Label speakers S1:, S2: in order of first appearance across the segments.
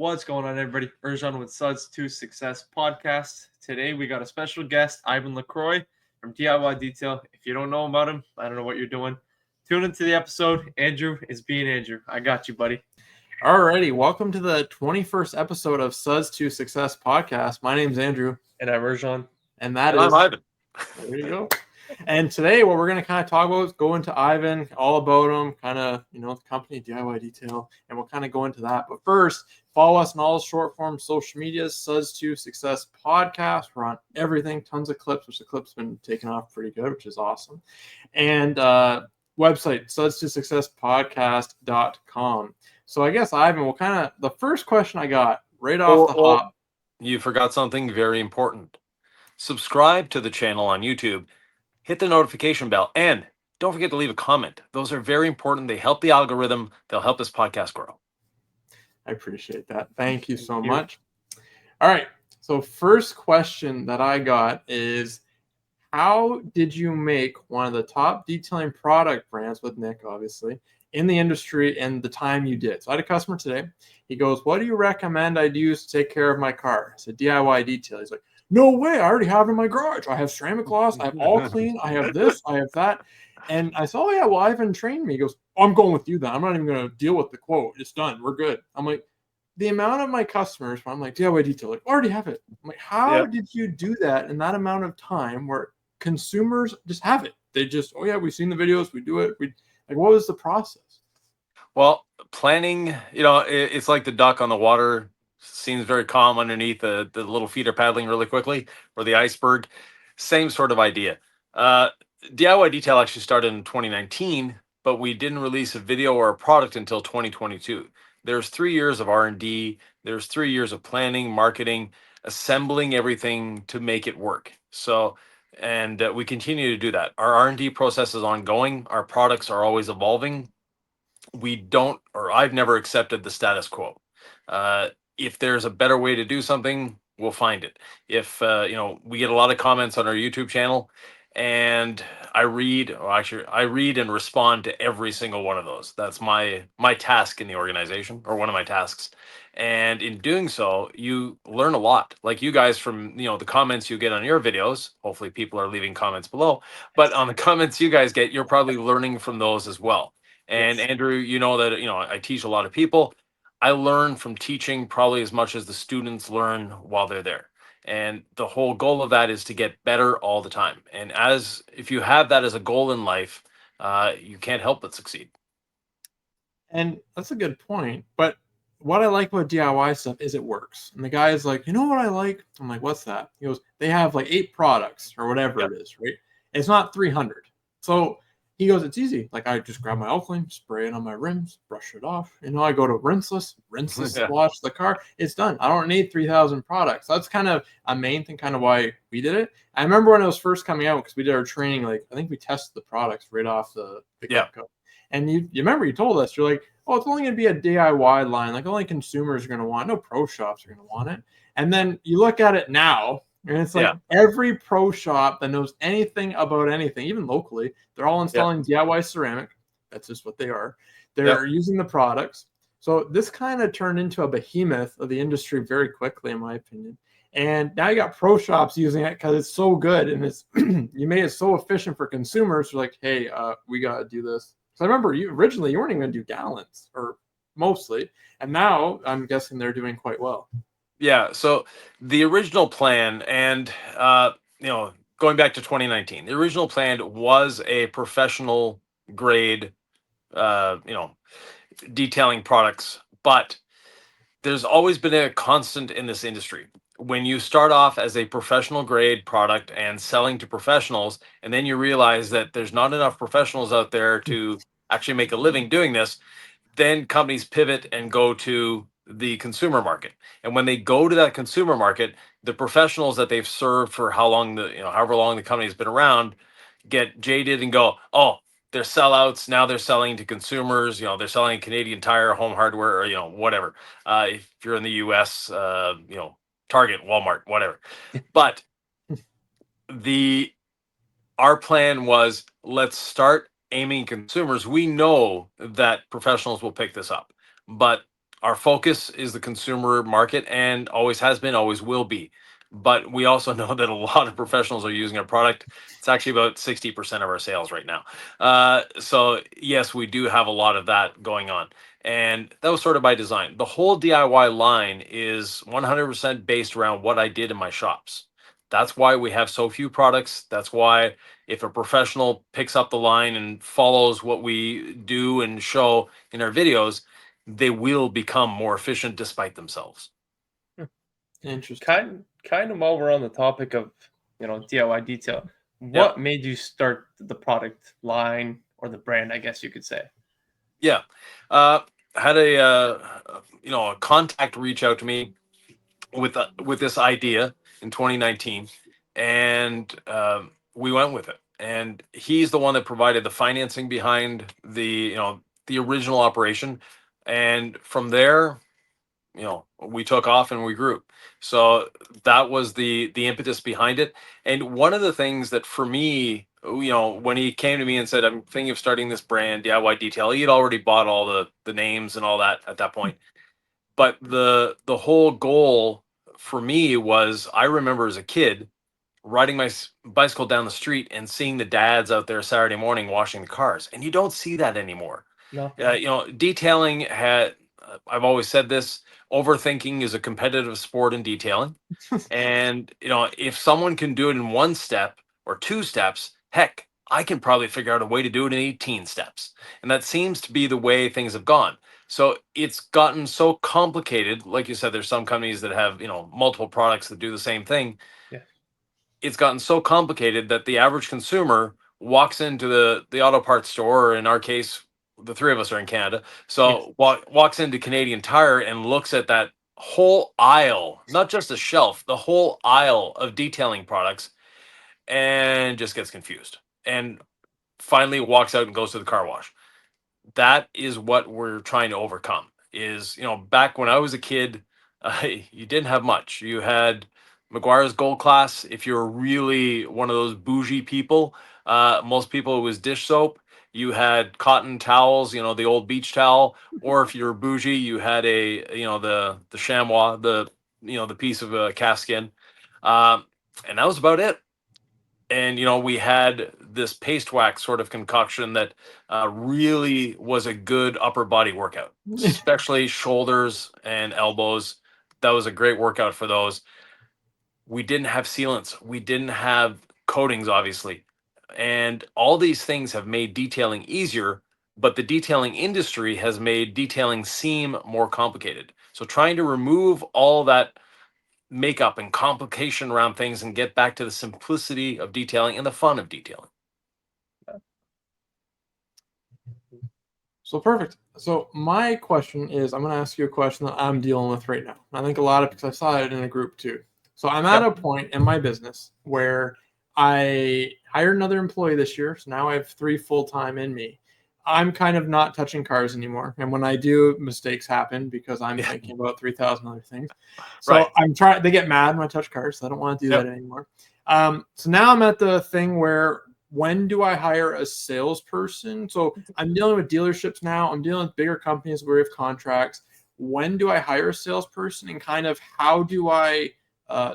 S1: What's going on, everybody? Erjan with Suds to Success podcast. Today we got a special guest, Yvan Lacroix from DIY Detail. If you don't know about him, I don't know what you're doing. Tune into the episode. Andrew is being Andrew. I got you, buddy.
S2: Alrighty, welcome to the 21st episode of Suds to Success podcast. My name's Andrew.
S1: And I'm Erjan.
S2: And
S3: I'm Ivan.
S2: There you go. And today what we're going to kind of talk about is go into Ivan, all about him, kind of, the company DIY Detail, and we'll kind of go into that. But first, follow us on all short form social medias, Suds to Success podcast. We're on everything, tons of clips, which the clips been taken off pretty good, which is awesome. And website, suds to success podcast.com. So I guess, Ivan, we'll kind of, the first question I got right off the hop.
S3: You forgot something very important. Subscribe to the channel on YouTube. Hit the notification bell, and don't forget to leave a comment. Those are very important. They help the algorithm. They'll help this podcast grow.
S2: I appreciate that. Thank you so much. All right. So first question that I got is, how did you make one of the top detailing product brands, with Nick, obviously, in the industry in the time you did? So I had a customer today. He goes, what do you recommend I use to take care of my car? I said, DIY Detail. He's like, no way, I already have it in my garage. I have ceramic gloss. I have all clean. I have this. I have that. And I said, oh, yeah, well, Ivan trained me. He goes, I'm going with you then. I'm not even going to deal with the quote. It's done. We're good. I'm like, the amount of my customers, I'm like, DIY Detail, like, already have it. I'm like, how did you do that in that amount of time where consumers just have it? They just, oh, yeah, we've seen the videos. We do it. What was the process?
S3: Well, planning, it's like the duck on the water. Seems very calm underneath. The little feet are paddling really quickly, or the iceberg. Same sort of idea. DIY Detail actually started in 2019, but we didn't release a video or a product until 2022. There's 3 years of R&D. There's 3 years of planning, marketing, assembling everything to make it work. So, and we continue to do that. Our R&D process is ongoing. Our products are always evolving. I've never accepted the status quo. If there's a better way to do something, we'll find it. If, we get a lot of comments on our YouTube channel, and I read and respond to every single one of those. That's my task in the organization, or one of my tasks. And in doing so, you learn a lot. Like you guys, from, the comments you get on your videos, hopefully people are leaving comments below, but on the comments you guys get, you're probably learning from those as well. And yes. Andrew, I teach a lot of people. I learn from teaching probably as much as the students learn while they're there. And the whole goal of that is to get better all the time. And if you have that as a goal in life, you can't help but succeed.
S2: And that's a good point. But what I like about DIY stuff is it works. And the guy is like, you know what I like? I'm like, what's that? He goes, they have like 8 products or whatever it is, right? It's not 300. So he goes, it's easy. Like, I just grab my alkaline, spray it on my rims, brush it off. I go to rinseless, wash the car. It's done. I don't need 3,000 products. That's kind of a main thing, kind of why we did it. I remember when it was first coming out, because we did our training, like, I think we tested the products right off the get-go. And you remember you told us, you're like, oh, it's only going to be a DIY line. Like, only consumers are going to want it. No pro shops are going to want it. And then you look at it now, and it's like every pro shop that knows anything about anything, even locally, they're all installing DIY ceramic. That's just what they are. They're using the products. So this kind of turned into a behemoth of the industry very quickly, in my opinion. And now you got pro shops using it because it's so good, and it's you made it so efficient for consumers. So like, hey, we got to do this. So I remember you weren't even going to do gallons, or mostly, and now I'm guessing they're doing quite well.
S3: Yeah, so the original plan, and going back to 2019, the original plan was a professional grade, detailing products, but there's always been a constant in this industry. When you start off as a professional grade product and selling to professionals, and then you realize that there's not enough professionals out there to actually make a living doing this, then companies pivot and go to the consumer market. And when they go to that consumer market, the professionals that they've served for however long the company has been around get jaded and go, oh, they're sellouts. Now they're selling to consumers. They're selling Canadian Tire, Home Hardware, or whatever. If you're in the US, Target, Walmart, whatever. But our plan was, let's start aiming consumers. We know that professionals will pick this up, but Our focus is the consumer market and always has been, always will be. But we also know that a lot of professionals are using our product. It's actually about 60% of our sales right now. So yes, we do have a lot of that going on. And that was sort of by design. The whole DIY line is 100% based around what I did in my shops. That's why we have so few products. That's why if a professional picks up the line and follows what we do and show in our videos, they will become more efficient despite themselves.
S2: Interesting.
S1: Kind of while we're on the topic of DIY detail,
S3: Yeah.
S1: what made you start the product line or the brand? I guess you could say.
S3: Yeah. Had a contact reach out to me with this idea in 2019, and we went with it. And he's the one that provided the financing behind the original operation, and from there, we took off and we grew. So that was the impetus behind it. And one of the things that for me, when he came to me and said, I'm thinking of starting this brand, DIY Detail, he had already bought all the names and all that at that point. But the whole goal for me was, I remember as a kid riding my bicycle down the street and seeing the dads out there Saturday morning washing the cars, and you don't see that anymore.
S1: No.
S3: Detailing had. I've always said this: overthinking is a competitive sport in detailing, and if someone can do it in one step or two steps, heck, I can probably figure out a way to do it in 18 steps, and that seems to be the way things have gone. So it's gotten so complicated. Like you said, there's some companies that have multiple products that do the same thing.
S1: Yeah.
S3: It's gotten so complicated that the average consumer walks into the auto parts store, or in our case, the three of us are in Canada,
S1: Yes.
S3: so walks into Canadian Tire and looks at that whole aisle, not just a shelf, the whole aisle of detailing products, and just gets confused, and finally walks out and goes to the car wash. That is what we're trying to overcome. Is back when I was a kid, you didn't have much. You had McGuire's Gold Class. If you're really one of those bougie people, most people, it was dish soap. You had cotton towels, the old beach towel, or if you're bougie, you had the chamois, the piece of calfskin, and that was about it. And we had this paste wax sort of concoction that really was a good upper body workout, especially shoulders and elbows. That was a great workout for those. We didn't have sealants, we didn't have coatings, obviously, and all these things have made detailing easier, but the detailing industry has made detailing seem more complicated. So trying to remove all that makeup and complication around things and get back to the simplicity of detailing and the fun of detailing.
S2: So perfect. So my question is, I'm going to ask you a question that I'm dealing with right now. I think a lot of, because I saw it in a group too. So I'm at a point in my business where I hired another employee this year. So now I have 3 full-time in me. I'm kind of not touching cars anymore. And when I do, mistakes happen because I'm thinking about 3,000 other things. So
S3: Right.
S2: I'm trying, they get mad when I touch cars. So I don't want to do that anymore. So now I'm at the thing where, when do I hire a salesperson? So I'm dealing with dealerships now. I'm dealing with bigger companies where we have contracts. When do I hire a salesperson, and kind of how do I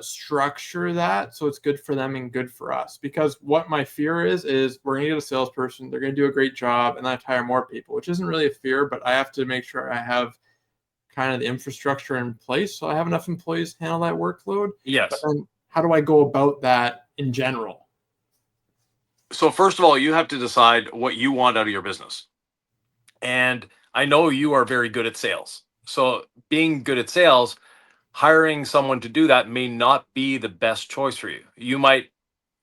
S2: structure that so it's good for them and good for us? Because what my fear is we're going to get a salesperson, they're going to do a great job, and then I have to hire more people, which isn't really a fear, but I have to make sure I have kind of the infrastructure in place so I have enough employees to handle that workload.
S3: Yes.
S2: But then how do I go about that in general?
S3: So first of all, you have to decide what you want out of your business. And I know you are very good at sales. So being good at sales, hiring someone to do that may not be the best choice for you. You might,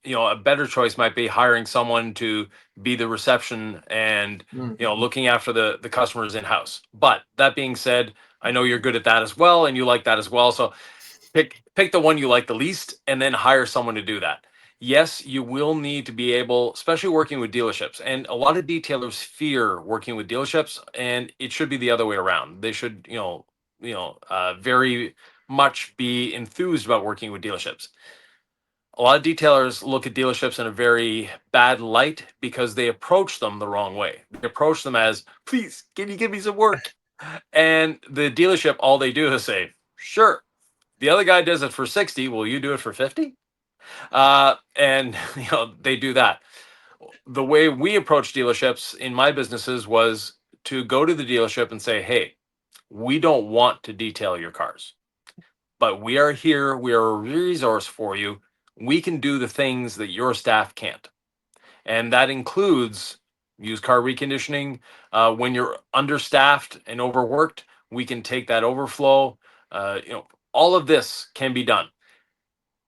S3: a better choice might be hiring someone to be the reception and, looking after the customers in house. But that being said, I know you're good at that as well, and you like that as well. So pick the one you like the least and then hire someone to do that. Yes, you will need to be able, especially working with dealerships, and a lot of detailers fear working with dealerships, and it should be the other way around. They should very much be enthused about working with dealerships. A lot of detailers look at dealerships in a very bad light because they approach them the wrong way. They approach them as, please, can you give me some work? And the dealership, all they do is say, sure, the other guy does it for 60. Will you do it for 50? And they do that. The way we approach dealerships in my businesses was to go to the dealership and say, hey, we don't want to detail your cars, but we are here. We are a resource for you. We can do the things that your staff can't. And that includes used car reconditioning. When you're understaffed and overworked, we can take that overflow. All of this can be done.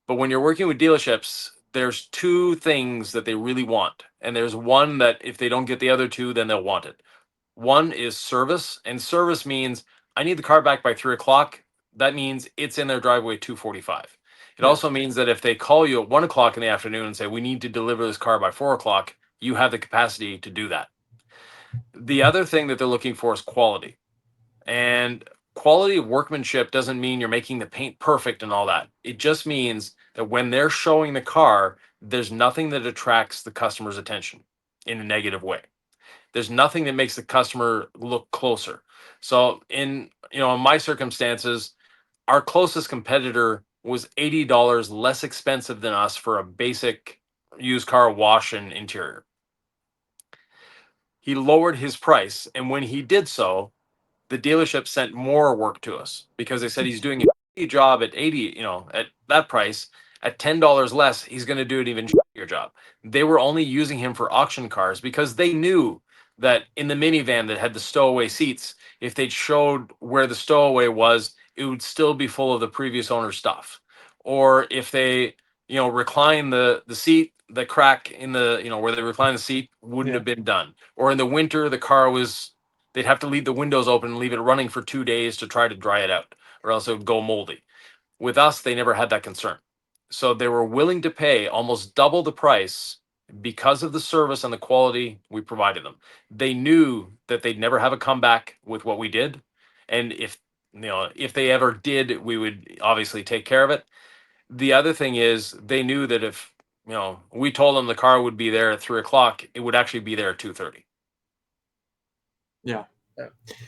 S3: But when you're working with dealerships, there's two things that they really want. And there's one that if they don't get the other two, then they'll want it. One is service, and service means I need the car back by 3 o'clock. That means it's in their driveway 2:45. It
S2: Yeah.
S3: also means that if they call you at 1 o'clock in the afternoon and say we need to deliver this car by 4 o'clock, you have the capacity to do that. The other thing that they're looking for is quality. And quality of workmanship doesn't mean you're making the paint perfect and all that. It just means that when they're showing the car, there's nothing that attracts the customer's attention in a negative way. There's nothing that makes the customer look closer. So in my circumstances, our closest competitor was $80 less expensive than us for a basic used car wash and interior. He lowered his price, and when he did so, the dealership sent more work to us because they said he's doing a shitty job at 80, at that price. At $10 less, he's going to do an even shittier job. They were only using him for auction cars because they knew that in the minivan that had the stowaway seats, if they showed where the stowaway was, it would still be full of the previous owner's stuff. Or if they, recline the seat, the crack in the, where they recline the seat wouldn't
S2: Yeah.
S3: have been done. Or in the winter, the car was they'd have to leave the windows open and leave it running for 2 days to try to dry it out, or else it would go moldy. With us, they never had that concern. So they were willing to pay almost double the price because of the service and the quality we provided them. They knew that they'd never have a comeback with what we did. And if they ever did, we would obviously take care of it. The other thing is they knew that if, we told them the car would be there at 3 o'clock, it would actually be there at 2:30.
S2: Yeah.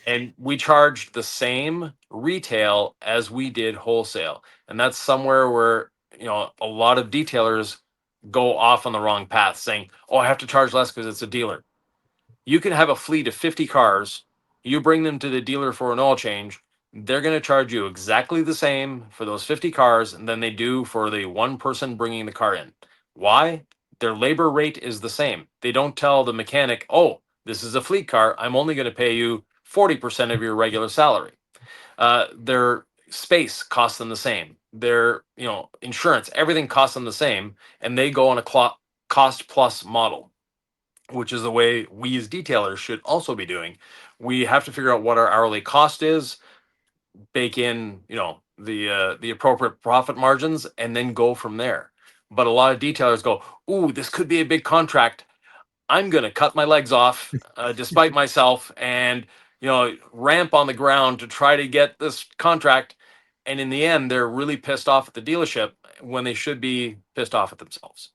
S3: And we charged the same retail as we did wholesale. And that's somewhere where, a lot of detailers go off on the wrong path saying, oh, I have to charge less because it's a dealer. You can have a fleet of 50 cars. You bring them to the dealer for an oil change. They're going to charge you exactly the same for those 50 cars than they do for the one person bringing the car in. Why? Their labor rate is the same. They don't tell the mechanic, oh, this is a fleet car. I'm only going to pay you 40% of your regular salary. Their space costs them the same. Their, insurance, everything costs them the same. And they go on a cost plus model, which is the way we as detailers should also be doing. We have to figure out what our hourly cost is, bake in, the appropriate profit margins, and then go from there. But a lot of detailers go, "Ooh, this could be a big contract. I'm going to cut my legs off, despite myself, and ramp on the ground to try to get this contract." And in the end, they're really pissed off at the dealership when they should be pissed off at themselves.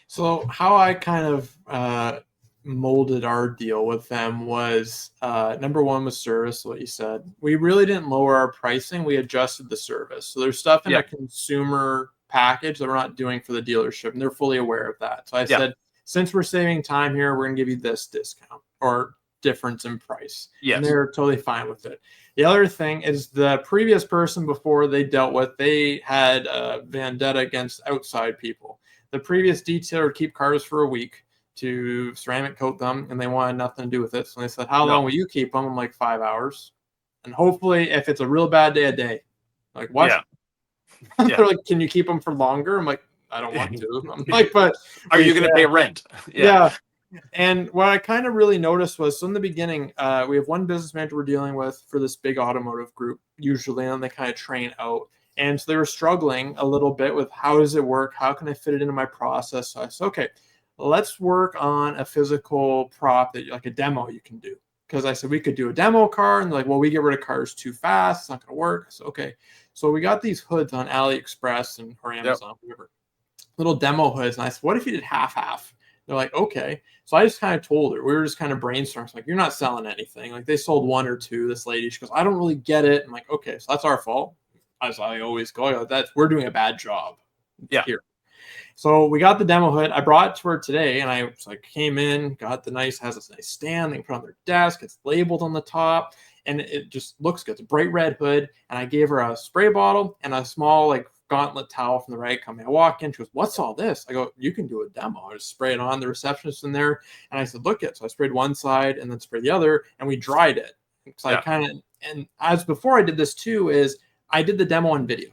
S2: So how I kind of molded our deal with them was number one was service, what you said. We really didn't lower our pricing. We adjusted the service. So there's stuff in
S3: Yeah.
S2: a consumer package that we're not doing for the dealership, and they're fully aware of that. So I
S3: Yeah.
S2: said, since we're saving time here, we're going to give you this discount or difference in price.
S3: Yes.
S2: And they're totally fine with it. The other thing is the previous person before they dealt with, they had a vendetta against outside people. The previous detailer would keep cars for a week to ceramic coat them, and they wanted nothing to do with it. So they said, how long will you keep them? I'm like, 5 hours. And hopefully, if it's a real bad day, a day. Like, what?
S3: Yeah. Yeah.
S2: They're like, can you keep them for longer? I'm like, I don't want to. I'm like, but
S3: are you going to pay rent?
S2: Yeah. And what I kind of really noticed was, so in the beginning, we have one business manager we're dealing with for this big automotive group, usually, and they kind of train out. And so they were struggling a little bit with how does it work? How can I fit it into my process? So I said, okay, let's work on a physical prop that like a demo you can do. Because I said we could do a demo car, and they're like, well, we get rid of cars too fast. It's not going to work. So okay. So we got these hoods on AliExpress or Amazon, whatever, little demo hoods. And I said, what if you did half-half? They're like, okay. So I just kind of told her, we were just kind of brainstorming. Like, you're not selling anything. Like, they sold one or two. This lady, she goes, I don't really get it. I'm like, okay, so that's our fault. As I always go, we're doing a bad job here. So we got the demo hood. I brought it to her today, and I was like, came in, got has this nice stand. They can put on their desk. It's labeled on the top, and it just looks good. It's a bright red hood. And I gave her a spray bottle and a small like gauntlet towel from the rag company. I walk in, she goes, "What's all this?" I go, "You can do a demo." I just spray it on. The receptionist in there, and I said, "Look it." So I sprayed one side and then sprayed the other, and we dried it. So I kind of, and as before I did this too, is I did the demo on video.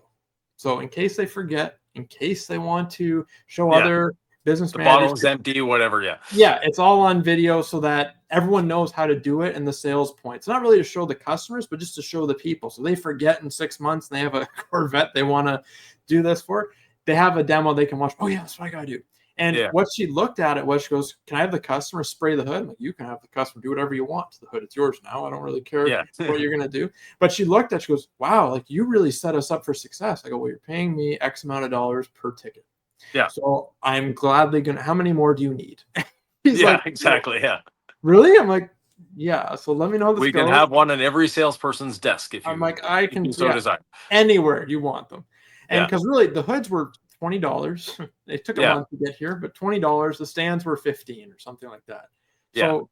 S2: So in case they forget, in case they want to show other business managers,
S3: bottle is empty, whatever.
S2: Yeah, it's all on video so that everyone knows how to do it and the sales points. Not really to show the customers, but just to show the people. So they forget in 6 months and they have a Corvette they want to do this for. They have a demo they can watch. Oh yeah, that's what I gotta do. And what she looked at it was, she goes, "Can I have the customer spray the hood?" I'm like, "You can have the customer do whatever you want to the hood. It's yours now. I don't really care what you're gonna do." But she looked at it, she goes, "Wow, like you really set us up for success." I go, "Well, you're paying me X amount of dollars per ticket.
S3: Yeah.
S2: So I'm gladly gonna. How many more do you need?" He's like,
S3: exactly. Yeah.
S2: Really? I'm like, yeah. So let me know how this
S3: We
S2: goes.
S3: can have one on every salesperson's desk if you.
S2: I'm like, I can
S3: so desire.
S2: Anywhere you want them, and because really the hoods were $20. It took a month to get here, but $20. The stands were $15 or something like that. So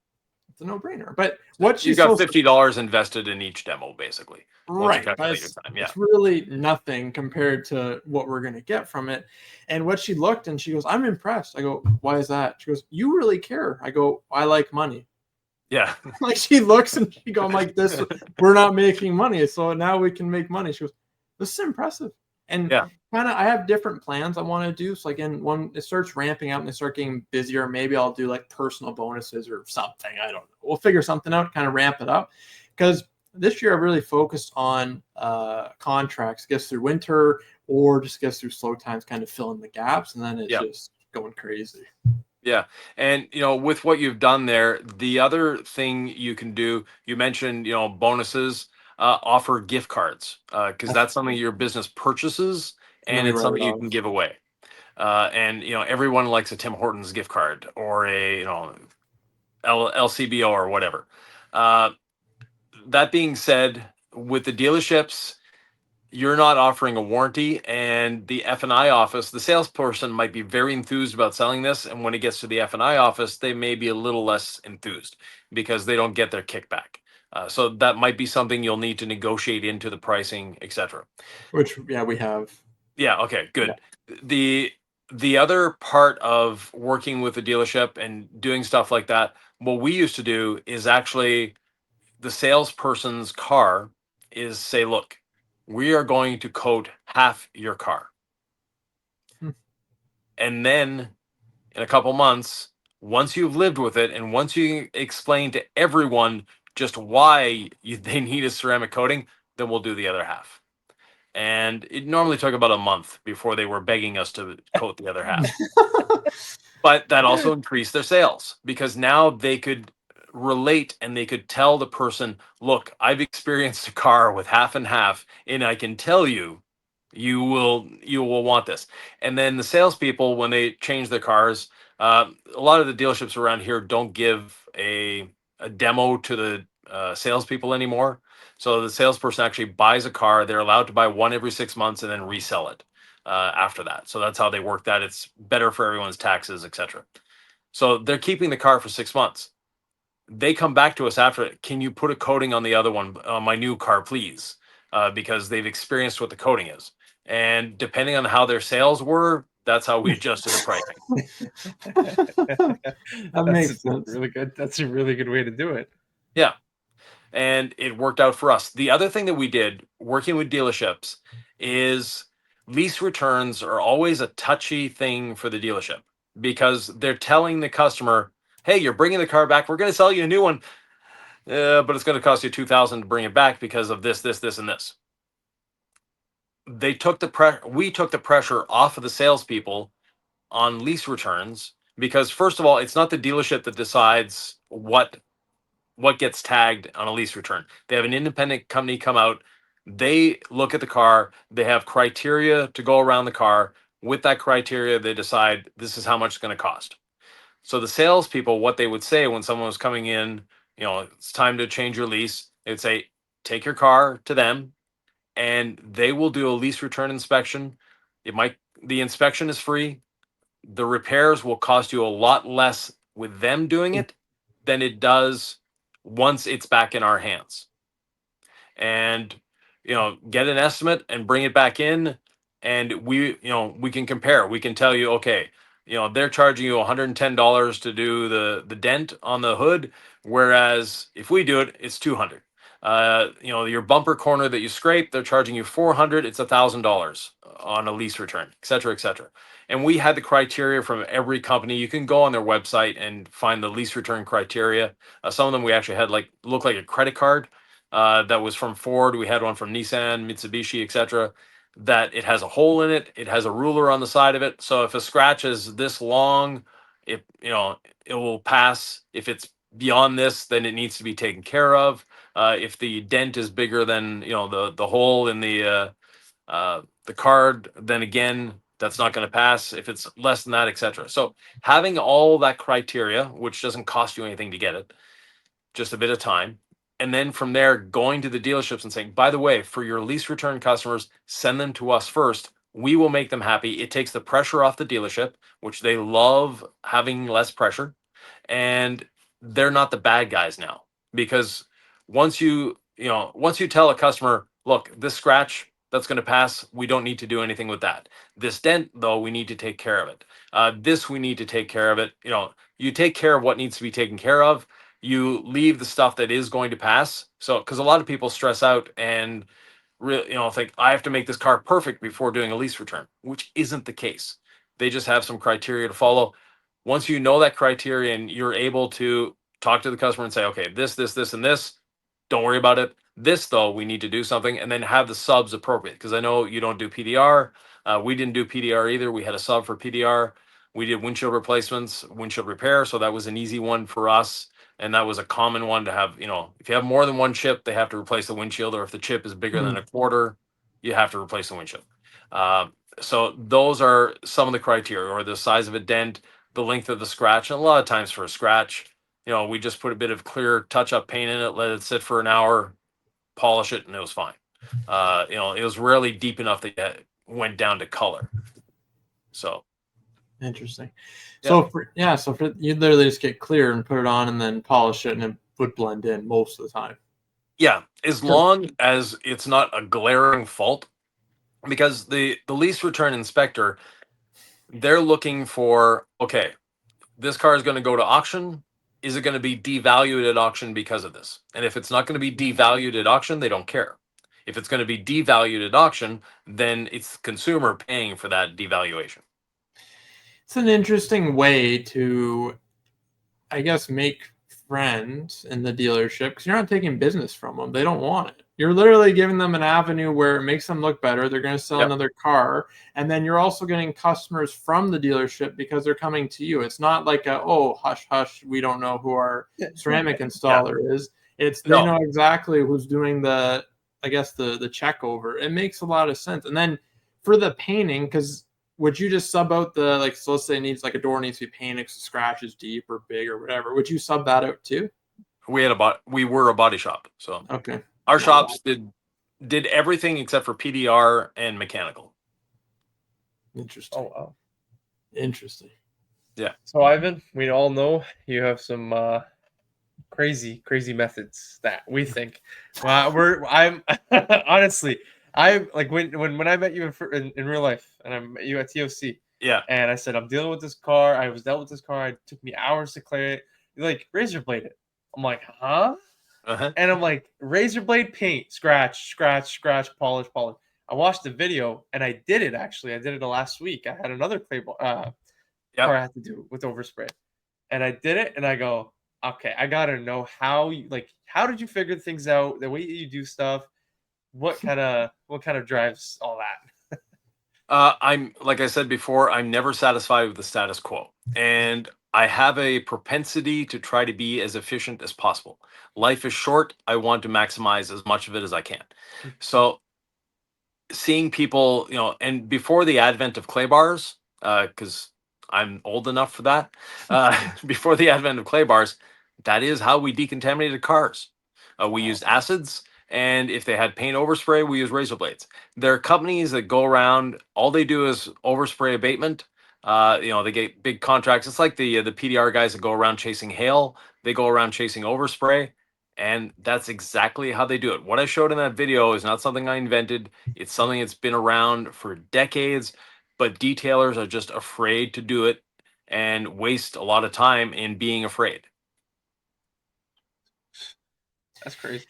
S2: it's a no-brainer. But what
S3: you got $50 invested in each demo, basically.
S2: Right. It's really nothing compared to what we're going to get from it. And what she looked and she goes, "I'm impressed." I go, "Why is that?" She goes, "You really care." I go, "I like money."
S3: Yeah.
S2: Like she looks and she goes, "I'm like, this, we're not making money. So now we can make money." She goes, "This is impressive." And kind of, I have different plans I want to do. So again, when it starts ramping up and they start getting busier, maybe I'll do like personal bonuses or something. I don't know. We'll figure something out, kind of ramp it up. Because this year I really focused on contracts, gets through winter or just gets through slow times, kind of filling the gaps. And then it's just going crazy.
S3: Yeah. And, with what you've done there, the other thing you can do, you mentioned, bonuses, offer gift cards, because that's something your business purchases and it's something you can give away. And, everyone likes a Tim Hortons gift card or a, LCBO or whatever. That being said, with the dealerships, you're not offering a warranty, and the F&I office, the salesperson might be very enthused about selling this, and when it gets to the F&I office, they may be a little less enthused because they don't get their kickback. So that might be something you'll need to negotiate into the pricing, etc.
S2: Which, we have.
S3: Yeah. Okay. Good. Yeah. The other part of working with the dealership and doing stuff like that, what we used to do is actually the salesperson's car is say, "Look, we are going to coat half your car." And then in a couple months, once you've lived with it and once you explain to everyone just why they need a ceramic coating, then we'll do the other half. And it normally took about a month before they were begging us to coat the other half. But that also increased their sales because now they could relate and they could tell the person, "Look, I've experienced a car with half and half, and I can tell you, you will want this." And then the salespeople, when they change their cars, a lot of the dealerships around here don't give a demo to the salespeople anymore. So the salesperson actually buys a car. They're allowed to buy one every 6 months and then resell it after that. So that's how they work that. It's better for everyone's taxes, etc. So they're keeping the car for 6 months. They come back to us after it. "Can you put a coating on the other one, on my new car, please?" Because they've experienced what the coating is. And depending on how their sales were, that's how we adjusted the
S2: pricing. That makes sense.
S1: Really good. That's a really good way to do it.
S3: Yeah. And it worked out for us. The other thing that we did working with dealerships is lease returns are always a touchy thing for the dealership because they're telling the customer, "Hey, you're bringing the car back. We're going to sell you a new one, but it's going to cost you $2,000 to bring it back because of this, this, this, and this." We took the pressure off of the salespeople on lease returns because, first of all, it's not the dealership that decides what gets tagged on a lease return. They have an independent company come out. They look at the car. They have criteria to go around the car. With that criteria, they decide this is how much it's going to cost. So the salespeople, what they would say when someone was coming in, it's time to change your lease. They'd say, take your car to them, and they will do a lease return inspection. The inspection is free. The repairs will cost you a lot less with them doing it than it does once it's back in our hands. And get an estimate and bring it back in, and we can compare. We can tell you, okay, they're charging you $110 to do the dent on the hood, whereas if we do it, it's 200. Your bumper corner that you scrape, they're charging you 400. It's $1,000 on a lease return, et cetera, et cetera. And we had the criteria from every company. You can go on their website and find the lease return criteria. Some of them we actually had look like a credit card. That was from Ford. We had one from Nissan, Mitsubishi, etc. That it has a hole in it. It has a ruler on the side of it. So if a scratch is this long, it will pass. If it's beyond this, then it needs to be taken care of. If the dent is bigger than the hole in the card, then again, that's not going to pass. If it's less than that, etc. So having all that criteria, which doesn't cost you anything to get it, just a bit of time. And then from there, going to the dealerships and saying, by the way, for your lease return customers, send them to us first. We will make them happy. It takes the pressure off the dealership, which they love having less pressure. And they're not the bad guys now, because once you tell a customer, look, this scratch that's going to pass, we don't need to do anything with that. This dent, though, we need to take care of it. This we need to take care of it. You take care of what needs to be taken care of. You leave the stuff that is going to pass. So, because a lot of people stress out and really, think I have to make this car perfect before doing a lease return, which isn't the case. They just have some criteria to follow. Once you know that criteria and you're able to talk to the customer and say, okay, this, and this, don't worry about it. This, though, we need to do something, and then have the subs appropriate. Because I know you don't do PDR. We didn't do PDR either. We had a sub for PDR. We did windshield replacements, windshield repair. So that was an easy one for us. And that was a common one to have. If you have more than one chip, they have to replace the windshield. Or if the chip is bigger than a quarter, you have to replace the windshield. So those are some of the criteria, or the size of a dent, the length of the scratch. And a lot of times for a scratch, we just put a bit of clear touch-up paint in it, let it sit for an hour, polish it, and it was fine. It was rarely deep enough that it went down to color. So
S2: interesting. So you literally just get clear and put it on and then polish it, and it would blend in most of the time.
S3: Yeah, as long as it's not a glaring fault, because the lease return inspector, they're looking for, okay, this car is going to go to auction. Is it going to be devalued at auction because of this? And if it's not going to be devalued at auction, they don't care. If it's going to be devalued at auction, then it's the consumer paying for that devaluation.
S2: It's an interesting way to, I guess, make friends in the dealership, because you're not taking business from them. They don't want it. You're literally giving them an avenue where it makes them look better. They're going to sell another car. And then you're also getting customers from the dealership because they're coming to you. It's not like hush, hush, we don't know who our ceramic installer is. They know exactly who's doing the check over. It makes a lot of sense. And then for the painting, because would you just sub out so let's say it needs, a door needs to be painted because the scratch is deep or big or whatever. Would you sub that out too?
S3: We were a body shop. So
S2: okay.
S3: Our shops did everything except for PDR and mechanical.
S2: Interesting.
S1: Oh, wow.
S2: Interesting.
S1: Yeah. So Ivan, we all know you have some crazy methods that we think. I'm honestly, I like when I met you in real life, and I met you at TOC.
S3: Yeah.
S1: And I said, I'm dealing with this car. I was dealt with this car. It took me hours to clear it. You're like, razor blade it. I'm like, huh?
S3: Uh-huh.
S1: And I'm like, razor blade paint, scratch, polish. I watched the video, and I did it, actually. I did it last week. I had another car I had to do with overspray. And I did it, and I go, okay, I got to know how did you figure things out, the way you do stuff? What kind of drives all that?
S3: I'm, like I said before, I'm never satisfied with the status quo. And I have a propensity to try to be as efficient as possible. Life is short. I want to maximize as much of it as I can. So seeing people, and before the advent of clay bars, because I'm old enough for that. Before the advent of clay bars, that is how we decontaminated cars. We used acids, and if they had paint overspray, we use razor blades. There are companies that go around. All they do is overspray abatement. They get big contracts. It's like the PDR guys that go around chasing hail. They go around chasing overspray, and that's exactly how they do it. What I showed in that video is not something I invented. It's something that's been around for decades, but detailers are just afraid to do it and waste a lot of time in being afraid.
S1: That's crazy.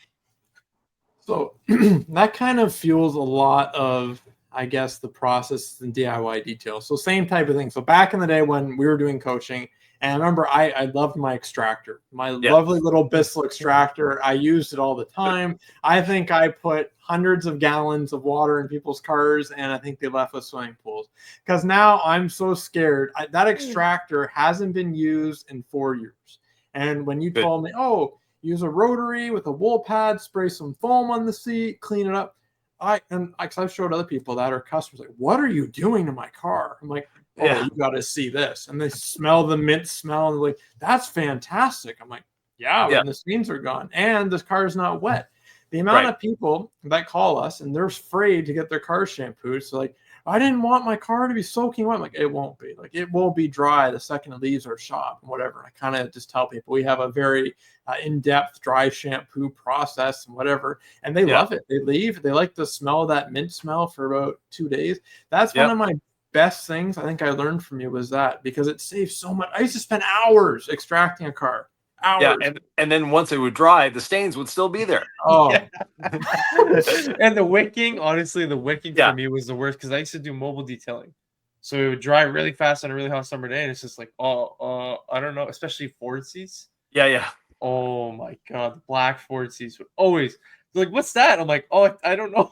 S2: So that kind of fuels a lot of, I guess, the process and DIY details. So same type of thing. So back in the day when we were doing coaching, and I remember I loved my extractor, my lovely little Bissell extractor. I used it all the time. I think I put hundreds of gallons of water in people's cars, and I think they left with swimming pools. Because now I'm so scared. That extractor hasn't been used in 4 years. And when you told me, oh, use a rotary with a wool pad, spray some foam on the seat, clean it up. I've showed other people that are customers like, what are you doing to my car? I'm like, oh, you got to see this. And they smell the mint smell and they're like, that's fantastic. I'm like, yeah, when the stains are gone and this car is not wet. The amount of people that call us and they're afraid to get their car shampooed. So like, I didn't want my car to be soaking wet. I'm like, it won't be. Like, it will be dry the second it leaves our shop and whatever. I kind of just tell people we have a very in-depth dry shampoo process and whatever. And they love it. They leave. They like the smell of that mint smell for about 2 days. That's one of my best things I think I learned from you was that, because it saves so much. I used to spend hours extracting a car. Hours.
S3: Yeah, and then once it would dry, the stains would still be there.
S2: Oh.
S1: And the wicking, honestly, the wicking for me was the worst because I used to do mobile detailing. So it would dry really fast on a really hot summer day, and it's just like, I don't know, especially Ford seats.
S3: Yeah.
S1: Oh my god, the black Ford seats would always like, what's that? I'm like, oh, I don't know.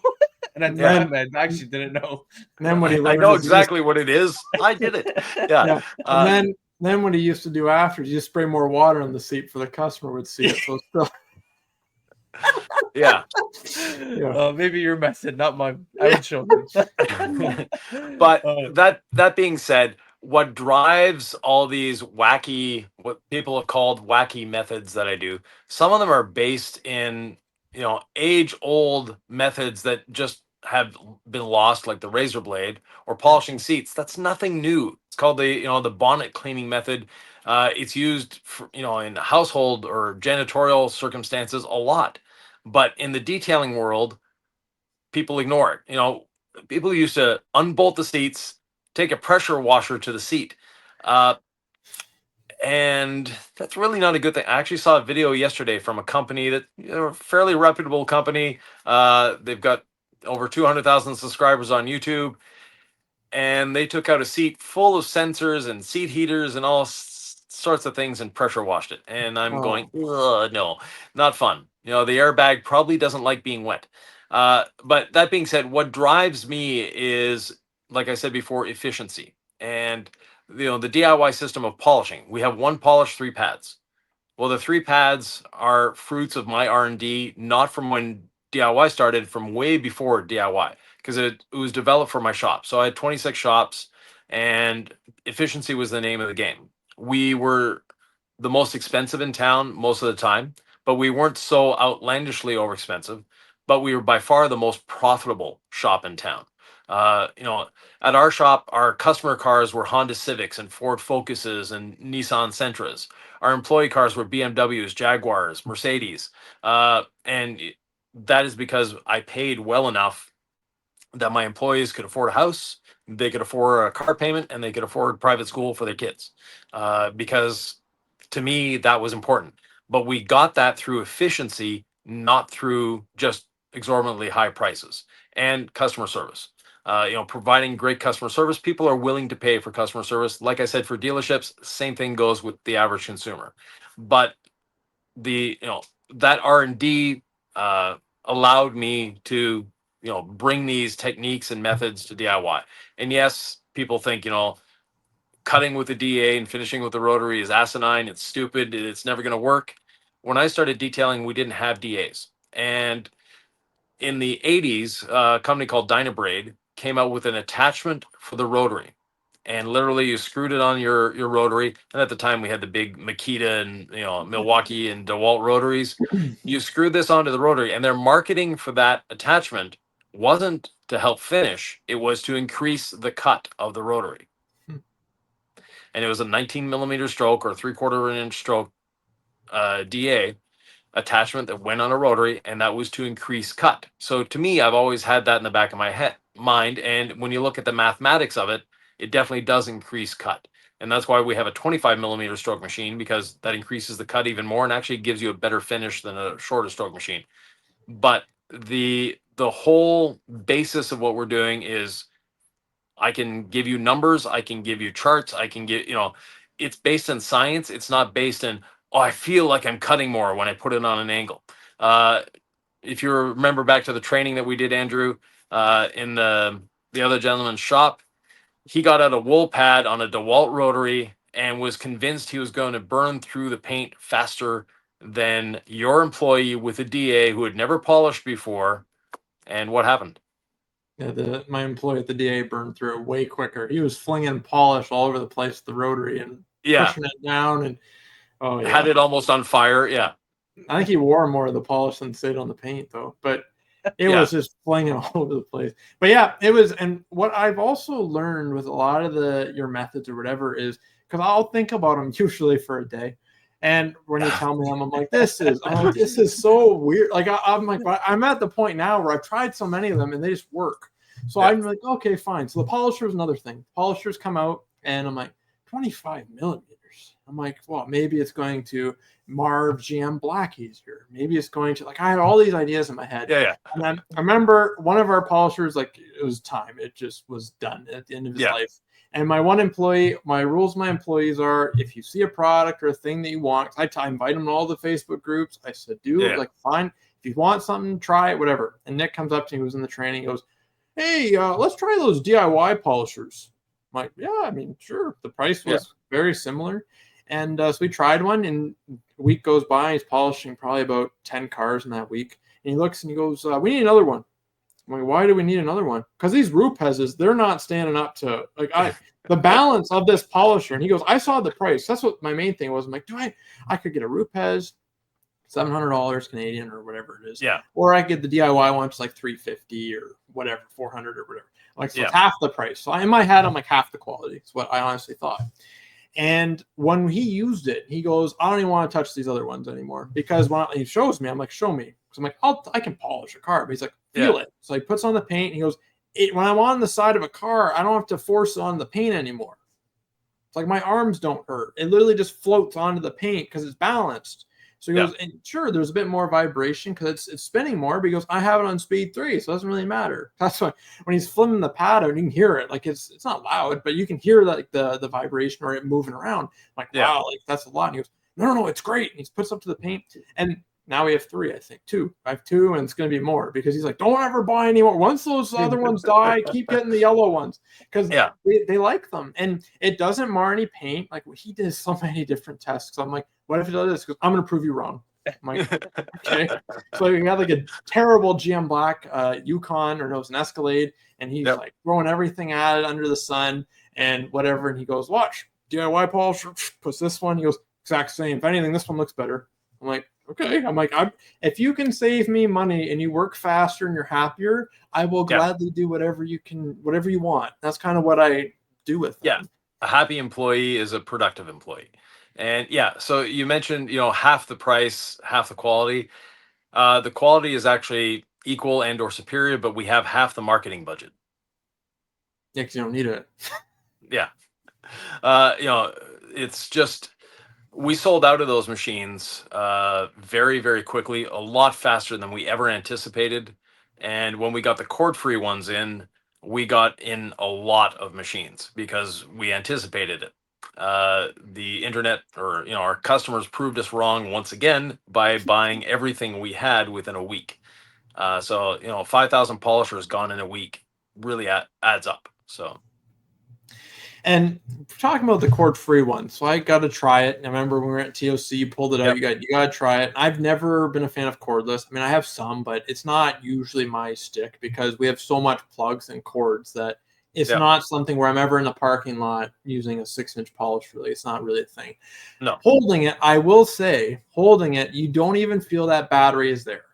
S1: And at the time, I actually didn't know.
S2: And then when
S3: I know exactly what it is. I did it. Yeah.
S2: And then what he used to do after, you just spray more water on the seat for the customer would see it. So still.
S1: Maybe your method, not mine. I would show them.
S3: But that being said, what drives all these wacky, what people have called wacky methods that I do, some of them are based in, age-old methods that just have been lost, like the razor blade or polishing seats. That's nothing new. It's called the bonnet cleaning method. It's used for, in household or janitorial circumstances a lot, but in the detailing world, people ignore it. People used to unbolt the seats, take a pressure washer to the seat. And that's really not a good thing. I actually saw a video yesterday from a company that, a fairly reputable company. They've got over 200,000 subscribers on YouTube. And they took out a seat full of sensors and seat heaters and all sorts of things and pressure washed it. And I'm going, no, not fun. The airbag probably doesn't like being wet. But that being said, what drives me is, like I said before, efficiency. And the DIY system of polishing. We have one polish, 3 pads. Well, the 3 pads are fruits of my R&D, not from when DIY started, from way before DIY, because it was developed for my shop. So I had 26 shops, and efficiency was the name of the game. We were the most expensive in town most of the time, but we weren't so outlandishly overexpensive. But we were by far the most profitable shop in town. At our shop, our customer cars were Honda Civics and Ford Focuses and Nissan Sentras. Our employee cars were BMWs, Jaguars, Mercedes, and that is because I paid well enough that my employees could afford a house, they could afford a car payment, and they could afford private school for their kids. Because to me, that was important. But we got that through efficiency, not through just exorbitantly high prices and customer service. Providing great customer service, people are willing to pay for customer service. Like I said, for dealerships, same thing goes with the average consumer. But that R&D allowed me to bring these techniques and methods to DIY. And yes, people think cutting with a DA and finishing with a rotary is asinine, it's stupid, it's never going to work. When I started detailing, we didn't have DAs. And in the 80s, a company called Dynabraid came out with an attachment for the rotary. and literally you screwed it on your rotary. And at the time we had the big Makita and Milwaukee and DeWalt rotaries. You screwed this onto the rotary, and their marketing for that attachment wasn't to help finish; it was to increase the cut of the rotary. And it was a 19 millimeter stroke or 3/4 inch stroke DA attachment that went on a rotary, and that was to increase cut. So to me, I've always had that in the back of my mind, and when you look at the mathematics of it, it definitely does increase cut. And that's why we have a 25 millimeter stroke machine, because that increases the cut even more and actually gives you a better finish than a shorter stroke machine. But the whole basis of what we're doing is, I can give you numbers, I can give you charts, I can get, it's based on science. It's not based on, oh, I feel like I'm cutting more when I put it on an angle. If you remember back to the training that we did, Andrew, in the other gentleman's shop, he got out a wool pad on a DeWalt rotary and was convinced he was going to burn through the paint faster than your employee with a DA who had never polished before. And what happened?
S2: Yeah, my employee at the DA burned through it way quicker. He was flinging polish all over the place with the rotary and pushing it down, and
S3: had it almost on fire. Yeah,
S2: I think he wore more of the polish than stayed on the paint, though. But it was just flinging all over the place. But yeah, it was. And what I've also learned with a lot of your methods or whatever is, because I'll think about them usually for a day. And when you tell me them, I'm like, this is so weird. Like I'm like, I'm at the point now where I've tried so many of them and they just work. So I'm like, okay, fine. So the polisher is another thing. Polishers come out and I'm like, 25 millimeters. I'm like, well, maybe it's going to Marv GM black easier. Maybe it's going to, like, I had all these ideas in my head.
S3: Yeah.
S2: And then I remember one of our polishers, like, it was time. It just was done at the end of his life. And my one employee, my rules, my employees are, if you see a product or a thing that you want, I invite them to all the Facebook groups. I said, like, fine. If you want something, try it, whatever. And Nick comes up to me, who was in the training, he goes, hey, let's try those DIY polishers. I'm like, yeah, I mean, sure. The price was very similar. And so we tried one, and a week goes by. He's polishing probably about 10 cars in that week. And he looks and he goes, we need another one. I'm like, why do we need another one? Because these Rupezes, they're not standing up to, like, the balance of this polisher. And he goes, I saw the price. That's what my main thing was. I'm like, I could get a Rupez, $700 Canadian or whatever it is.
S3: Yeah.
S2: Or I get the DIY one, it's like $350 or whatever, $400 or whatever. Like, so it's half the price. So in my head, I'm like, half the quality. It's what I honestly thought. And when he used it, he goes, I don't even want to touch these other ones anymore. Because when he shows me, I'm like, show me. So I'm like, I can polish a car. But he's like, feel it. So he puts on the paint. And he goes, when I'm on the side of a car, I don't have to force on the paint anymore. It's like my arms don't hurt. It literally just floats onto the paint because it's balanced. So he goes, and sure, there's a bit more vibration because it's spinning more, but he goes, I have it on speed 3, so it doesn't really matter. That's why when he's flipping the pad out, you can hear it. Like, it's not loud, but you can hear like the vibration or it moving around. I'm like, wow, like, that's a lot. And he goes, no, it's great. And he puts up to the paint. And now we have 3, I think. 2. I have 2, and it's going to be more because he's like, don't ever buy any more. Once those other ones die, keep getting the yellow ones because they like them. And it doesn't mar any paint. Like, he did so many different tests. So I'm like, what if it does this? Because I'm going to prove you wrong. I'm like, okay. So he had like a terrible GM Black Yukon, or no, it was an Escalade, and he's like throwing everything at it under the sun and whatever. And he goes, watch, DIY polisher, puts this one. He goes, exact same. If anything, this one looks better. I'm like, okay. I'm like, if you can save me money and you work faster and you're happier, I will gladly do whatever you want. That's kind of what I do with them.
S3: Yeah. A happy employee is a productive employee. And so you mentioned, half the price, half the quality. The quality is actually equal and or superior, but we have half the marketing budget.
S2: Yeah, because you don't need it.
S3: It's just, we sold out of those machines very, very quickly, a lot faster than we ever anticipated. And when we got the cord-free ones in, we got in a lot of machines because we anticipated it. The internet, or our customers, proved us wrong once again by buying everything we had within a week. So 5,000 polishers gone in a week really adds up. So,
S2: and talking about the cord-free one, so I got to try it. I remember when we were at TOC, you pulled it out. You got to try it. I've never been a fan of cordless. I mean, I have some, but it's not usually my stick because we have so much plugs and cords that It's
S3: Yeah.
S2: not something where I'm ever in the parking lot using a 6-inch polish. Really, it's not really a thing.
S3: No.
S2: Holding it, I will say, holding it, you don't even feel that battery is there,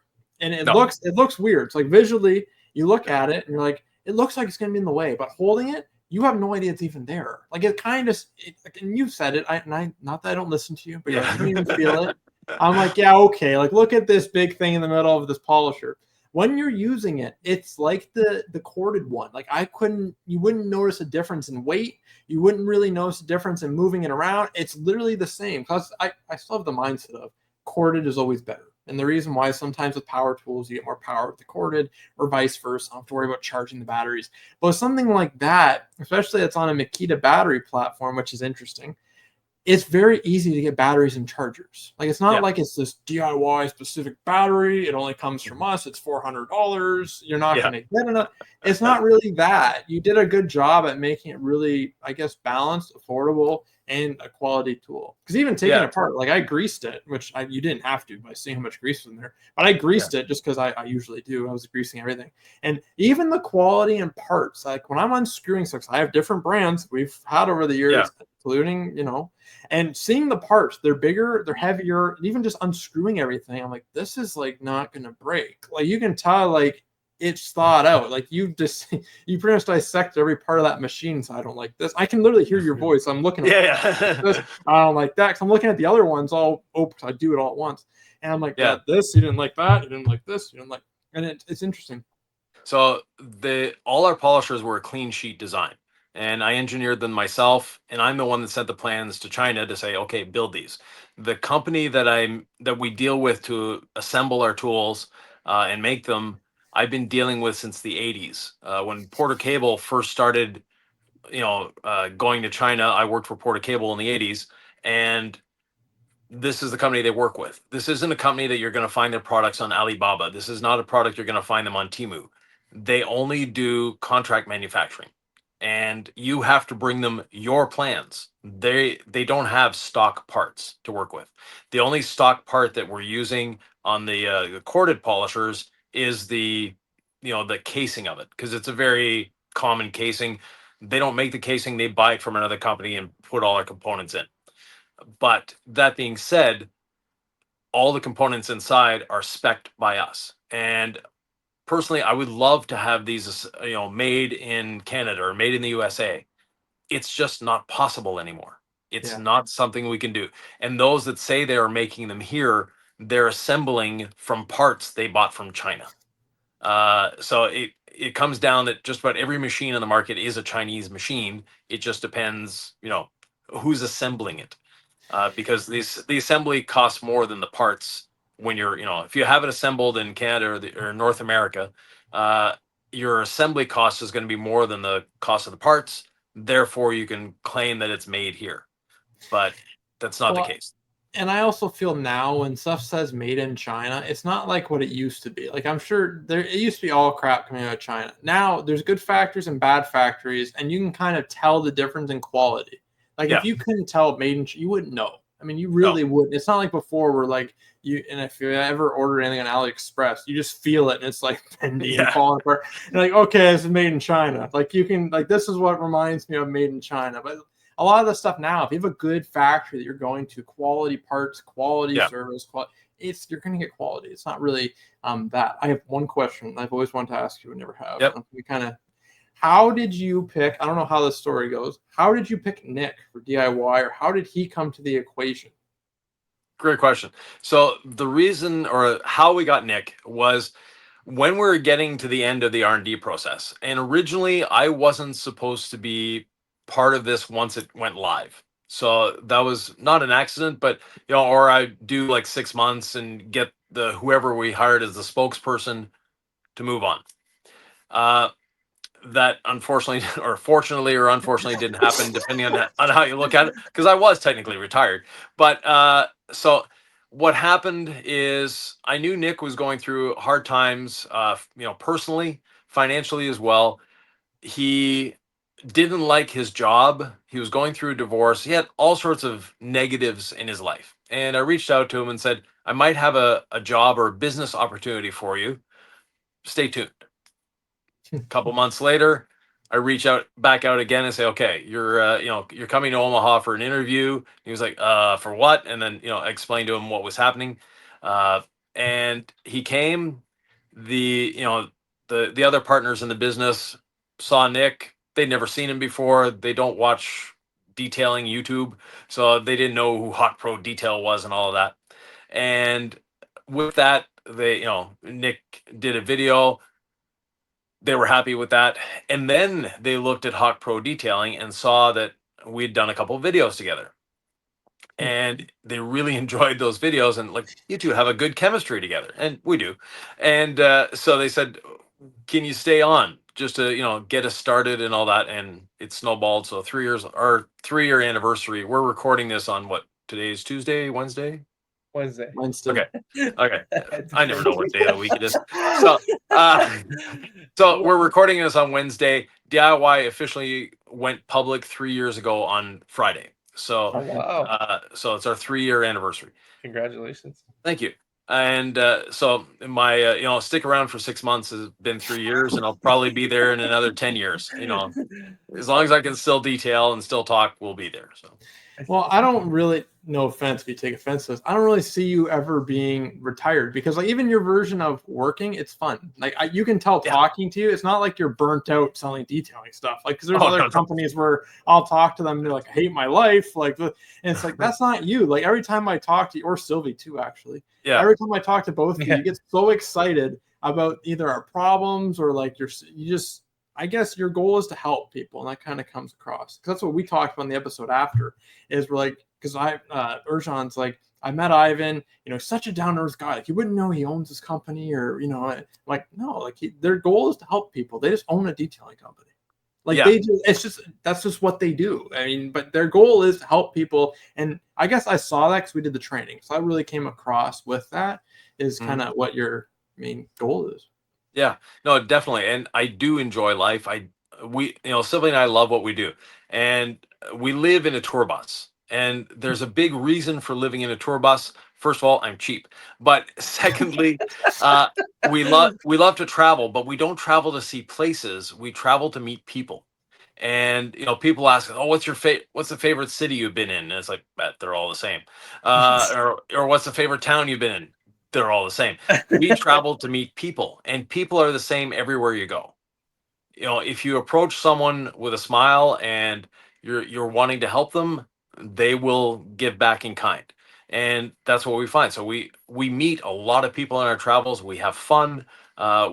S2: and it
S3: No.
S2: looks weird. It's like visually, you look at it and you're like, it looks like it's going to be in the way, but holding it, you have no idea it's even there. Like it kind of, and you said it. I not that I don't listen to you, but you're like, you don't even feel it. I'm like, yeah, okay. Like, look at this big thing in the middle of this polisher. When you're using it, it's like the corded one. Like you wouldn't notice a difference in weight. You wouldn't really notice a difference in moving it around. It's literally the same. Because I still have the mindset of corded is always better. And the reason why sometimes with power tools, you get more power with the corded or vice versa. I don't have to worry about charging the batteries. But something like that, especially that's on a Makita battery platform, which is interesting, it's very easy to get batteries and chargers. Like it's not like it's this DIY specific battery. It only comes from us. It's $400. You're not going to get enough. It's not really that. You did a good job at making it really, I guess, balanced, affordable, and a quality tool. Because even taking it apart, like I greased it, which you didn't have to by seeing how much grease was in there. But I greased it just because I usually do. I was greasing everything. And even the quality and parts, like when I'm unscrewing stuff, I have different brands we've had over the years, including, and seeing the parts, they're bigger, they're heavier, and even just unscrewing everything, I'm like, this is like not gonna break. Like you can tell, like it's thought out. Like you pretty much dissect every part of that machine. So I don't like this. I can literally hear your voice. I'm looking at this. I don't like that because I'm looking at the other ones all. Oh, I do it all at once, and I'm like, this you didn't like that. You didn't like this. You didn't like, and it's interesting.
S3: So all our polishers were a clean sheet design, and I engineered them myself, and I'm the one that sent the plans to China to say, okay, build these. The company that we deal with to assemble our tools and make them, I've been dealing with since the 80s. When Porter Cable first started, going to China, I worked for Porter Cable in the 80s, and this is the company they work with. This isn't a company that you're going to find their products on Alibaba. This is not a product you're going to find them on Temu. They only do contract manufacturing, and you have to bring them your plans. They don't have stock parts to work with. The only stock part that we're using on the corded polishers is the casing of it, because it's a very common casing. They don't make the casing, they buy it from another company and put all our components in. But that being said, all the components inside are spec'd by us. And personally, I would love to have these, made in Canada or made in the USA. It's just not possible anymore. It's not something we can do. And those that say they are making them here, they're assembling from parts they bought from China. So it comes down that just about every machine on the market is a Chinese machine. It just depends, who's assembling it. Because the assembly costs more than the parts when if you have it assembled in Canada or North America, your assembly cost is going to be more than the cost of the parts. Therefore, you can claim that it's made here, but that's not the case.
S2: And I also feel now when stuff says made in China, it's not like what it used to be. Like I'm sure it used to be all crap coming out of China. Now there's good factories and bad factories, and you can kind of tell the difference in quality. Like if you couldn't tell made in, you wouldn't know. I mean, you really wouldn't. It's not like before where like and if you ever order anything on AliExpress, you just feel it and it's like bendy and falling apart. And like, okay, this is made in China. Like you can this is what reminds me of made in China. But a lot of the stuff now, if you have a good factory that you're going to, quality parts, quality service, you're going to get quality. It's not really that. I have one question I've always wanted to ask you and never have. How did you pick? I don't know how the story goes. How did you pick Nick for DIY, or how did he come to the equation?
S3: Great question. So the reason or how we got Nick was when we were getting to the end of the R&D process. And originally I wasn't supposed to be part of this once it went live. So that was not an accident, but or I do like 6 months and get whoever we hired as the spokesperson to move on. That unfortunately or fortunately or unfortunately didn't happen, depending on how you look at it, because I was technically retired. But so what happened is I knew Nick was going through hard times, personally, financially as well. He didn't like his job. He was going through a divorce. He had all sorts of negatives in his life. And I reached out to him and said, I might have a job or a business opportunity for you. Stay tuned. A couple months later, I reach out back out again and say, okay, you're coming to Omaha for an interview. He was like, for what? And then, I explained to him what was happening. Uh, and he came. The other partners in the business saw Nick. They'd never seen him before. They don't watch detailing YouTube, so they didn't know who Hot Pro Detail was and all of that. And with that, Nick did a video. They were happy with that. And then they looked at Hawk Pro Detailing and saw that we'd done a couple of videos together. And they really enjoyed those videos, and like, you two have a good chemistry together, and we do. And so they said, can you stay on just to get us started and all that? And it snowballed. So 3 years, our 3-year anniversary. We're recording this on what, today's Tuesday, Wednesday?
S1: Wednesday.
S3: Okay. I never know what day of the week it is. So so we're recording this on Wednesday. DIY officially went public 3 years ago on Friday. So
S1: Oh, wow.
S3: so it's our 3-year anniversary.
S1: Congratulations.
S3: Thank you. And so my stick around for 6 months has been 3 years, and I'll probably be there in another 10 years. As long as I can still detail and still talk, we'll be there. So
S2: Well, I don't really, no offense if you take offense to this, I don't really see you ever being retired, because like even your version of working, it's fun. Like you can tell talking to you, it's not like you're burnt out selling detailing stuff. Like, because there's other companies where I'll talk to them and they're like, I hate my life. Like, and it's like, that's not you. Like every time I talk to you, or Sylvie too, actually.
S3: Yeah.
S2: Every time I talk to both of you, you get so excited about either our problems or like I guess your goal is to help people, and that kind of comes across. Because that's what we talked about in the episode after. Is we're like, because Erjan's like, I met Ivan, such a down to earth guy. Like you wouldn't know he owns this company, or like no, like their goal is to help people. They just own a detailing company. Like that's just what they do. I mean, but their goal is to help people. And I guess I saw that because we did the training, so I really came across with that is kind of what your main goal is.
S3: Yeah, no, definitely. And I do enjoy life. Sylvie and I love what we do. And we live in a tour bus. And there's a big reason for living in a tour bus. First of all, I'm cheap. But secondly, we love to travel, but we don't travel to see places. We travel to meet people. And people ask, "Oh, what's the favorite city you've been in?" And it's like, they're all the same. Or what's the favorite town you've been in? They're all the same. We travel to meet people, and people are the same everywhere you go. If you approach someone with a smile and you're wanting to help them, they will give back in kind. And that's what we find. So we meet a lot of people on our travels. We have fun.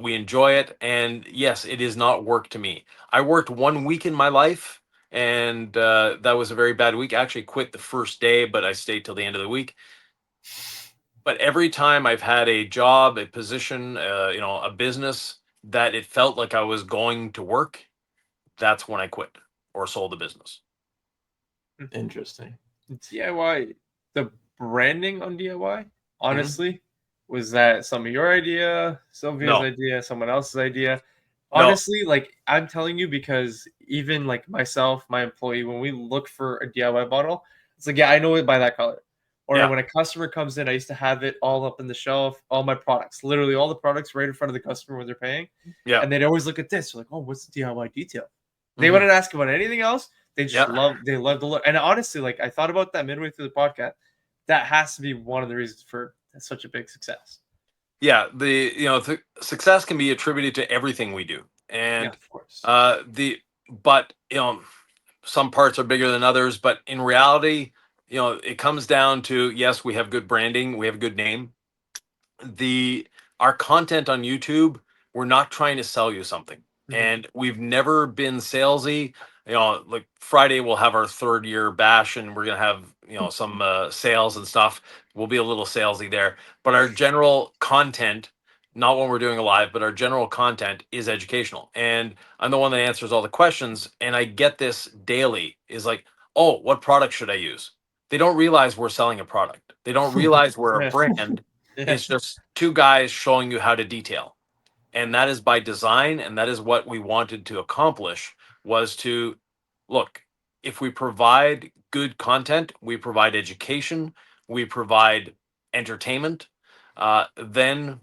S3: We enjoy it. And yes, it is not work to me. I worked 1 week in my life, and that was a very bad week. I actually quit the first day, but I stayed till the end of the week. But every time I've had a job, a position, a business that it felt like I was going to work, that's when I quit or sold the business.
S2: Interesting.
S1: DIY, the branding on DIY, honestly, was that some of your idea, Sylvia's idea, someone else's idea? Honestly, like I'm telling you, because even like myself, my employee, when we look for a DIY bottle, it's like, yeah, I know it by that color. Or when a customer comes in, I used to have it all up in the shelf, all my products, literally all the products right in front of the customer when they're paying.
S3: Yeah.
S1: And they'd always look at this. They're like, oh, what's the DIY detail? They wouldn't ask about anything else. They just love the look. And honestly, like I thought about that midway through the podcast. That has to be one of the reasons for such a big success.
S3: Yeah, the success can be attributed to everything we do. And
S1: of course.
S3: But some parts are bigger than others, but in reality, it comes down to, yes, we have good branding, we have a good name. Our content on YouTube, we're not trying to sell you something. And we've never been salesy. Like Friday we'll have our 3rd-year bash, and we're gonna have some sales and stuff. We'll be a little salesy there, but our general content, not when we're doing a live, but our general content is educational. And I'm the one that answers all the questions, and I get this daily, is like, oh, what product should I use? They don't realize we're selling a product. They don't realize we're a brand. It's just two guys showing you how to detail. And that is by design, and that is what we wanted to accomplish, was to look, if we provide good content, we provide education, we provide entertainment, then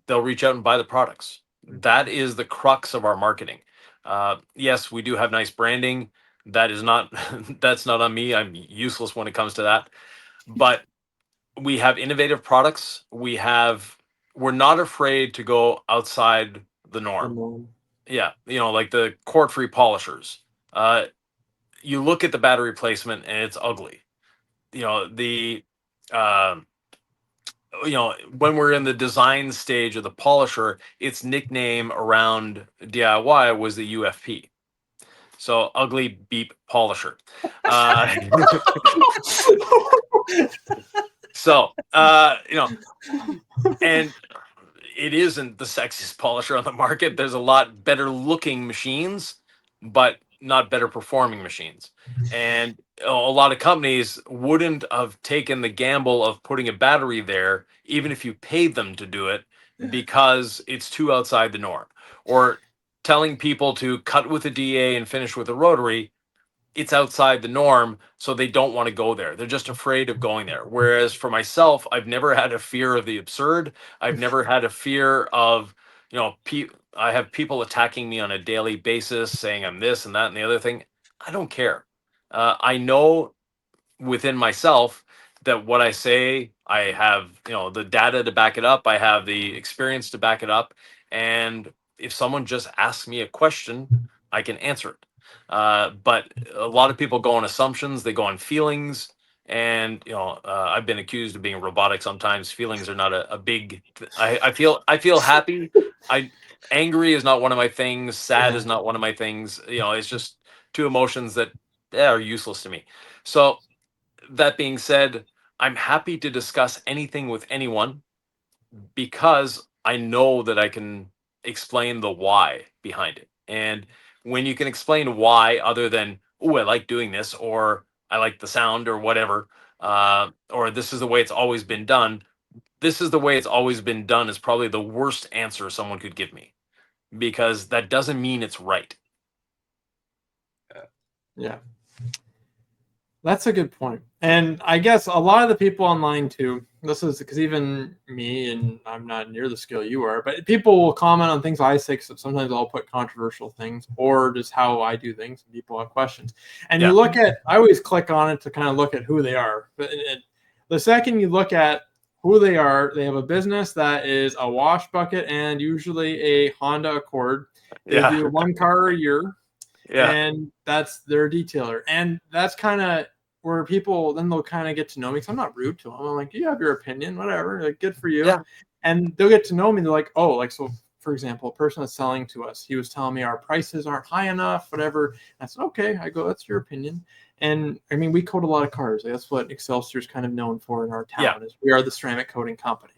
S3: they'll reach out and buy the products. That is the crux of our marketing. Yes, we do have nice branding. That is not that's not on me. I'm useless when it comes to that. But we have innovative products. We're not afraid to go outside the norm. Yeah, like the cord-free polishers. Uh, you look at the battery placement and it's ugly. The um when we're in the design stage of the polisher, its nickname around DIY was the UFP. So ugly beep polisher. Uh, and it isn't the sexiest polisher on the market. There's a lot better looking machines, but not better performing machines. And a lot of companies wouldn't have taken the gamble of putting a battery there, even if you paid them to do it, because it's too outside the norm. Or telling people to cut with a DA and finish with a rotary, it's outside the norm, so they don't want to go there. They're just afraid of going there. Whereas for myself, I've never had a fear of the absurd. I've never had a fear of, I have people attacking me on a daily basis saying I'm this and that and the other thing. I don't care. I know within myself that what I say, I have, the data to back it up. I have the experience to back it up. And if someone just asks me a question, I can answer it. But a lot of people go on assumptions, they go on feelings. And I've been accused of being robotic sometimes. Feelings are not a big. I feel happy. I Angry is not one of my things. Sad is not one of my things. It's just two emotions that are useless to me. So that being said, I'm happy to discuss anything with anyone because I know that I can explain the why behind it. And when you can explain why, other than, oh, I like doing this, or I like the sound, or whatever, or this is the way it's always been done, this is the way it's always been done is probably the worst answer someone could give me, because that doesn't mean it's right.
S2: Yeah. That's a good point. And I guess a lot of the people online too, this is because even me, and I'm not near the skill you are, but people will comment on things I say, because sometimes I'll put controversial things or just how I do things, and people have questions. And you look at, I always click on it to kind of look at who they are. But the second you look at who they are, they have a business that is a wash bucket and usually a Honda Accord. They do one car a year. And that's their detailer. And that's kind of where people, then they'll kind of get to know me, because I'm not rude to them. I'm like, you have your opinion, whatever, like, good for you.
S3: Yeah.
S2: And they'll get to know me. They're like, oh, like, so for example, a person that's selling to us, he was telling me our prices aren't high enough, whatever. And I said, okay. I go, that's your opinion. And I mean, we coat a lot of cars. That's what Excelsior's kind of known for in our town, is we are the ceramic coating company.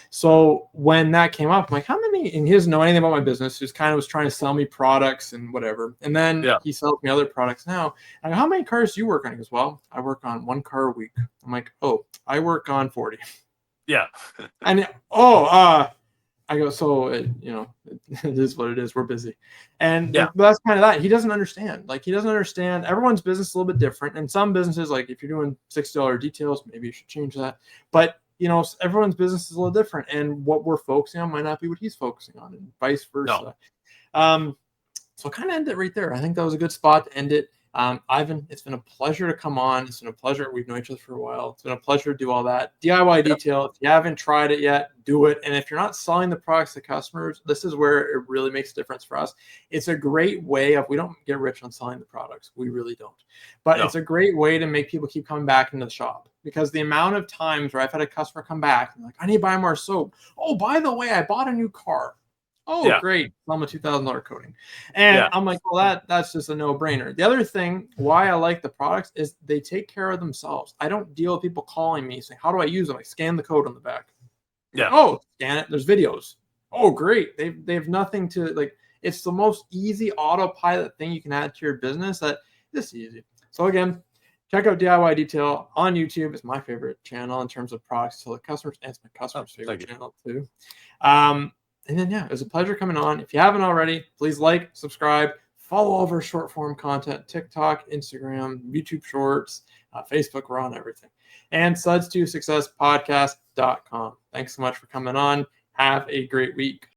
S2: So when that came up, I'm like, how many? And he doesn't know anything about my business. He just kind of was trying to sell me products and whatever. And then he sells me other products now. And I go, how many cars do you work on? He goes, well, I work on 1 car a week. I'm like, oh, I work on 40.
S3: Yeah.
S2: And I go, so it is what it is. We're busy. And that's kind of that. He doesn't understand. Like, he doesn't understand. Everyone's business is a little bit different. And some businesses, like if you're doing $60 details, maybe you should change that. But everyone's business is a little different, and what we're focusing on might not be what he's focusing on, and vice versa. No. So kind of end it right there. I think that was a good spot to end it. Yvan, it's been a pleasure to come on. It's been a pleasure. We've known each other for a while. It's been a pleasure to do all that. DIY detail. If you haven't tried it yet, do it. And if you're not selling the products to customers, this is where it really makes a difference for us. It's a great way of, we don't get rich on selling the products. We really don't. But it's a great way to make people keep coming back into the shop, because the amount of times where I've had a customer come back and like, I need to buy more soap. Oh, by the way, I bought a new car. Oh, great. I'm a $2,000 coating. And I'm like, well, that's just a no-brainer. The other thing why I like the products is they take care of themselves. I don't deal with people calling me saying, how do I use them? I scan the code on the back. Yeah. Oh, scan it. There's videos. Oh, great. They have nothing to, like, it's the most easy autopilot thing you can add to your business that is easy. So again, check out DIY Detail on YouTube. It's my favorite channel in terms of products to the customers, and it's my customer's favorite channel too. And then, it was a pleasure coming on. If you haven't already, please like, subscribe, follow all of our short form content, TikTok, Instagram, YouTube Shorts, Facebook. We're on everything. And suds2successpodcast.com. Thanks so much for coming on. Have a great week.